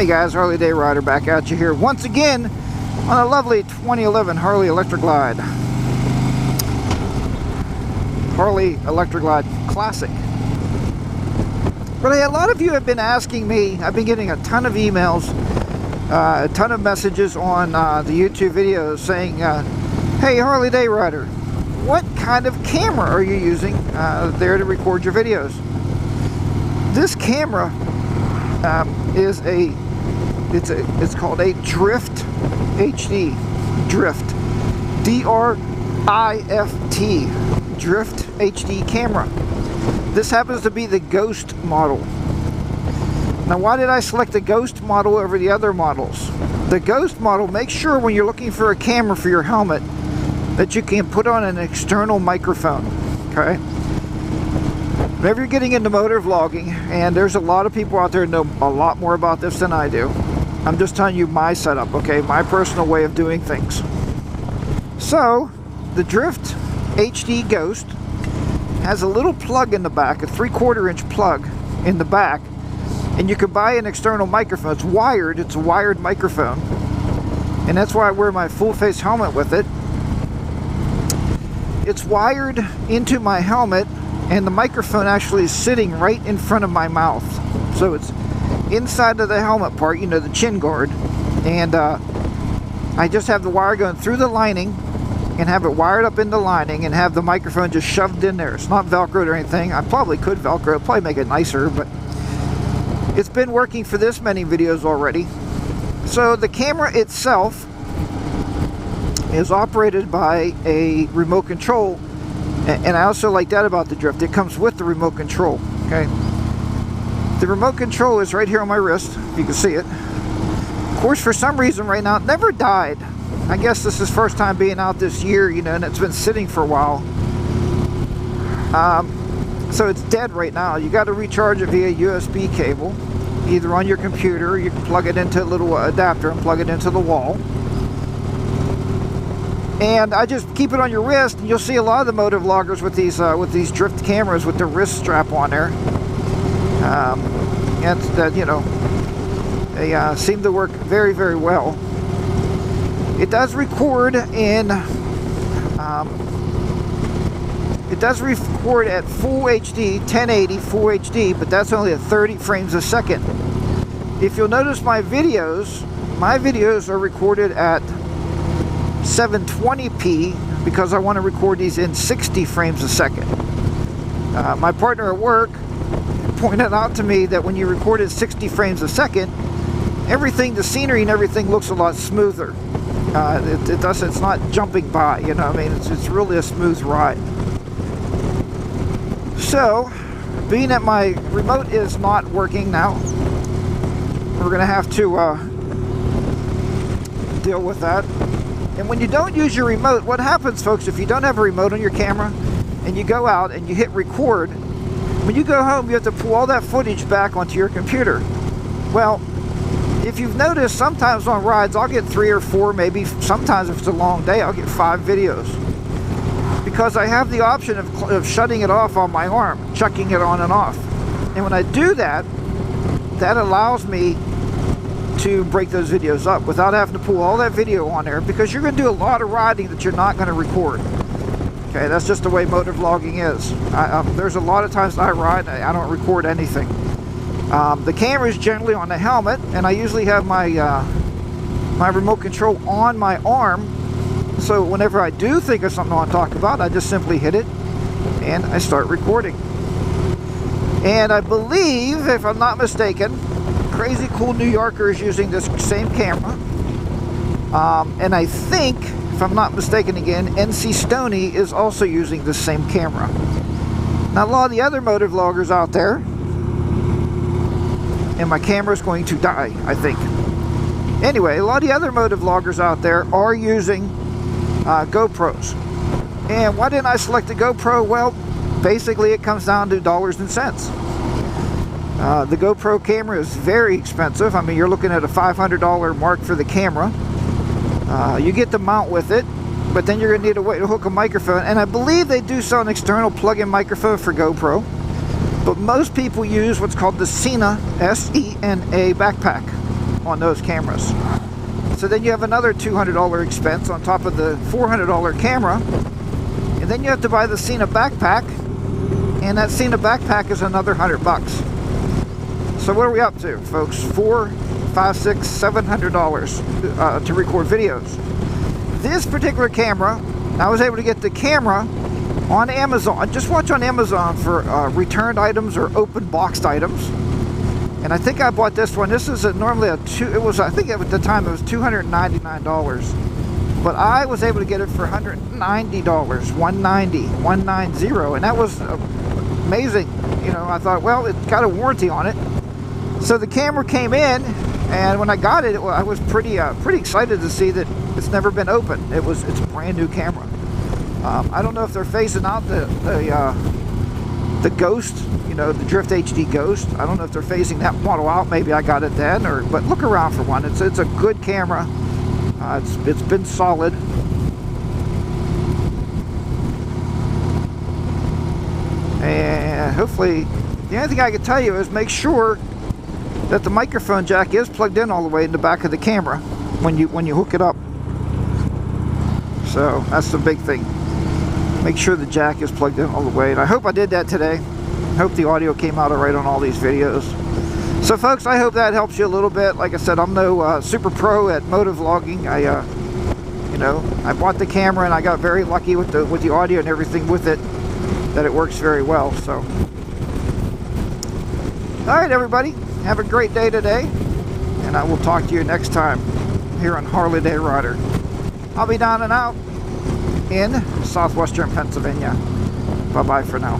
Hey guys, Harley Day Rider back at you here once again on a lovely 2011 Harley Electric Glide. Harley Electric Glide Classic. But hey, a lot of you have been asking me, I've been getting a ton of emails, a ton of messages on the YouTube videos saying, hey Harley Day Rider, what kind of camera are you using there to record your videos? This camera it's called a Drift HD, Drift, D-R-I-F-T, Drift HD camera. This happens to be the Ghost model. Now why did I select the Ghost model over the other models? The Ghost model, make sure when you're looking for a camera for your helmet that you can put on an external microphone, okay? Whenever you're getting into motor vlogging, and there's a lot of people out there who know a lot more about this than I do, I'm just telling you my setup, okay? My personal way of doing things. So, the Drift HD Ghost has a little plug in the back, a 3/4 inch plug in the back, and you can buy an external microphone. It's wired, it's a wired microphone, and that's why I wear my full face helmet with it. It's wired into my helmet, and the microphone actually is sitting right in front of my mouth. So it's inside of the helmet part, you know, the chin guard, and I just have the wire going through the lining and have it wired up in the lining and have the microphone just shoved in there. It's not Velcroed or anything. I probably could Velcro it, probably make it nicer, but it's been working for this many videos already. So the camera itself is operated by a remote control, and I also like that about the Drift. It comes with the remote control, okay? The remote control is right here on my wrist, if you can see it. Of course, for some reason right now, it never died. I guess this is first time being out this year, you know, and it's been sitting for a while. So it's dead right now. You got to recharge it via USB cable, either on your computer, or you can plug it into a little adapter and plug it into the wall. And I just keep it on your wrist, and you'll see a lot of the motor vloggers with these Drift cameras with their wrist strap on there. And that, you know, they seem to work very, very well. It does record in, it does record at full HD, 1080 full HD, but that's only at 30 frames a second. If you'll notice my videos are recorded at 720p because I want to record these in 60 frames a second. My partner at work pointed out to me that when you record at 60 frames a second, everything, the scenery and everything looks a lot smoother. It's not jumping by, you know what I mean? It's really a smooth ride. So, being that my remote is not working now, we're going to have to deal with that. And when you don't use your remote, what happens, folks, if you don't have a remote on your camera and you go out and you hit record, when you go home, you have to pull all that footage back onto your computer. Well, if you've noticed, sometimes on rides, I'll get 3 or 4, maybe sometimes if it's a long day, I'll get 5 videos. Because I have the option of shutting it off on my arm, chucking it on and off. And when I do that, that allows me to break those videos up without having to pull all that video on there, because you're going to do a lot of riding that you're not going to record. Okay, that's just the way motor vlogging is. There's a lot of times I ride, I don't record anything. The camera is generally on the helmet, and I usually have my my remote control on my arm, so whenever I do think of something I want to talk about, I just simply hit it and I start recording. And I believe, if I'm not mistaken, Crazy Cool New Yorker is using this same camera, and I think, if I'm not mistaken again, NC Stoney is also using the same camera. Now a lot of the other motor vloggers out there, and my camera is going to die, I think. Anyway, a lot of the other motor vloggers out there are using GoPros. And why didn't I select the GoPro? Well, basically it comes down to dollars and cents. The GoPro camera is very expensive. I mean, you're looking at a $500 mark for the camera. You get the mount with it, but then you're going to need a way to hook a microphone. And I believe they do sell an external plug-in microphone for GoPro. But most people use what's called the Sena, S-E-N-A backpack. on those cameras. So then you have another $200 expense on top of the $400 camera. And then you have to buy the Cena backpack. And that Cena backpack is another $100. So what are we up to, folks? $400, $500, $600, $700 to record videos. This particular camera, I was able to get the camera on Amazon. Just watch on Amazon for returned items or open boxed items. And I think I bought this one. This is normally I think at the time it was $299. But I was able to get it for $190, $190, and that was amazing. You know, I thought, well, it's got a warranty on it. So the camera came in, and when I got it, I was pretty excited to see that it's never been opened. It's a brand new camera. I don't know if they're phasing out the Ghost, you know, the Drift HD Ghost. I don't know if they're phasing that model out. Maybe I got it then, but look around for one. It's a good camera. It's been solid. And hopefully, the only thing I can tell you is make sure that the microphone jack is plugged in all the way in the back of the camera when you hook it up. So that's the big thing. Make sure the jack is plugged in all the way. And I hope I did that today. I hope the audio came out all right on all these videos. So folks, I hope that helps you a little bit. Like I said, I'm no super pro at motovlogging. I bought the camera and I got very lucky with the audio and everything with it, that it works very well. So, all right, everybody, have a great day today, and I will talk to you next time here on Harley Day Rider. I'll be down and out in southwestern Pennsylvania. Bye-bye for now.